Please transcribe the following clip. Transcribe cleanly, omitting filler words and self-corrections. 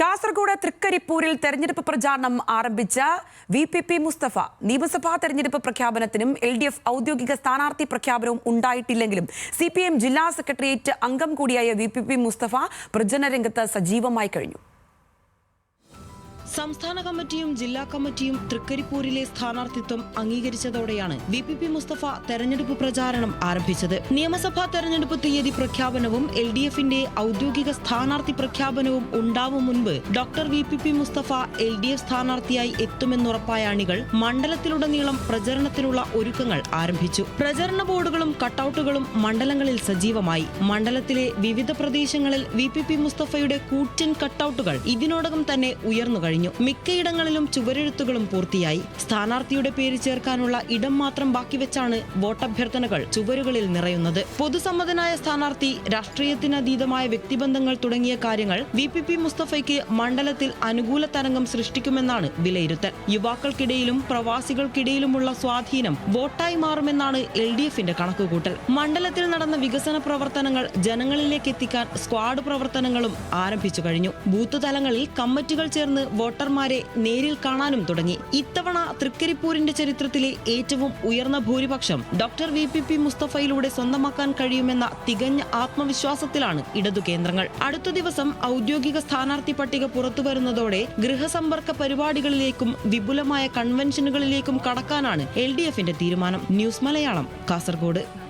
കാസർഗോഡ് തൃക്കരിപ്പൂരിൽ തെരഞ്ഞെടുപ്പ് പ്രചാരണം ആരംഭിച്ച വി.പി. മുസ്തഫ നിയമസഭാ തെരഞ്ഞെടുപ്പ് പ്രഖ്യാപനത്തിനും LDF ഔദ്യോഗിക സ്ഥാനാർത്ഥി പ്രഖ്യാപനവും ഉണ്ടായിട്ടില്ലെങ്കിലും CPM ജില്ലാ സെക്രട്ടേറിയറ്റ് അംഗം കൂടിയായ വി.പി. മുസ്തഫ പ്രചരണ രംഗത്ത് സജീവമായി കഴിഞ്ഞു. സംസ്ഥാന കമ്മിറ്റിയും ജില്ലാ കമ്മിറ്റിയും തൃക്കരിപ്പൂരിലെ സ്ഥാനാർത്ഥിത്വം അംഗീകരിച്ചതോടെയാണ് വി.പി. മുസ്തഫ തെരഞ്ഞെടുപ്പ് പ്രചാരണം ആരംഭിച്ചത്. നിയമസഭാ തെരഞ്ഞെടുപ്പ് തീയതി പ്രഖ്യാപനവും LDFന്റെ ഔദ്യോഗിക സ്ഥാനാർത്ഥി പ്രഖ്യാപനവും ഉണ്ടാവും മുൻപ് ഡോക്ടർ വി.പി. മുസ്തഫ LDF സ്ഥാനാർത്ഥിയായി എത്തുമെന്നുറപ്പായ അണികൾ മണ്ഡലത്തിലുടനീളം പ്രചരണത്തിനുള്ള ഒരുക്കങ്ങൾ ആരംഭിച്ചു. പ്രചരണ ബോർഡുകളും കട്ടൌട്ടുകളും മണ്ഡലങ്ങളിൽ സജീവമായി. മണ്ഡലത്തിലെ വിവിധ പ്രദേശങ്ങളിൽ വി.പി. മുസ്തഫയുടെ കൂറ്റൻ കട്ടൌട്ടുകൾ ഇതിനോടകം തന്നെ ഉയർന്നു കഴിഞ്ഞു. മിക്കയിടങ്ങളിലും ചുവരെഴുത്തുകളും പൂർത്തിയായി. സ്ഥാനാർത്ഥിയുടെ പേര് ചേർക്കാനുള്ള ഇടം മാത്രം ബാക്കി വെച്ചാണ് വോട്ടഭ്യർത്ഥനകൾ ചുവരുകളിൽ നിറയുന്നത്. പൊതുസമ്മതനായ സ്ഥാനാർത്ഥി, രാഷ്ട്രീയത്തിനതീതമായ വ്യക്തിബന്ധങ്ങൾ തുടങ്ങിയ കാര്യങ്ങൾ വി.പി. മുസ്തഫയ്ക്ക് മണ്ഡലത്തിൽ അനുകൂല തരംഗം സൃഷ്ടിക്കുമെന്നാണ് വിലയിരുത്തൽ. യുവാക്കൾക്കിടയിലും പ്രവാസികൾക്കിടയിലുമുള്ള സ്വാധീനം വോട്ടായി മാറുമെന്നാണ് LDFന്റെ കണക്കുകൂട്ടൽ. മണ്ഡലത്തിൽ നടന്ന വികസന പ്രവർത്തനങ്ങൾ ജനങ്ങളിലേക്ക് എത്തിക്കാൻ സ്ക്വാഡ് പ്രവർത്തനങ്ങളും ആരംഭിച്ചു കഴിഞ്ഞു. ബൂത്ത് തലങ്ങളിൽ കമ്മിറ്റികൾ ചേർന്ന് വോട്ടർമാരെ നേരിൽ കാണാനും തുടങ്ങി. ഇത്തവണ തൃക്കരിപ്പൂരിന്റെ ചരിത്രത്തിലെ ഏറ്റവും ഉയർന്ന ഭൂരിപക്ഷം ഡോക്ടർ വി.പി. മുസ്തഫയിലൂടെ സ്വന്തമാക്കാൻ കഴിയുമെന്ന തികഞ്ഞ ആത്മവിശ്വാസത്തിലാണ് ഇടതു കേന്ദ്രങ്ങൾ. അടുത്ത ദിവസം ഔദ്യോഗിക സ്ഥാനാർത്ഥി പട്ടിക പുറത്തുവരുന്നതോടെ ഗൃഹസമ്പർക്ക പരിപാടികളിലേക്കും വിപുലമായ കൺവെൻഷനുകളിലേക്കും കടക്കാനാണ് LDFന്റെ തീരുമാനം. ന്യൂസ് മലയാളം, കാസർഗോഡ്.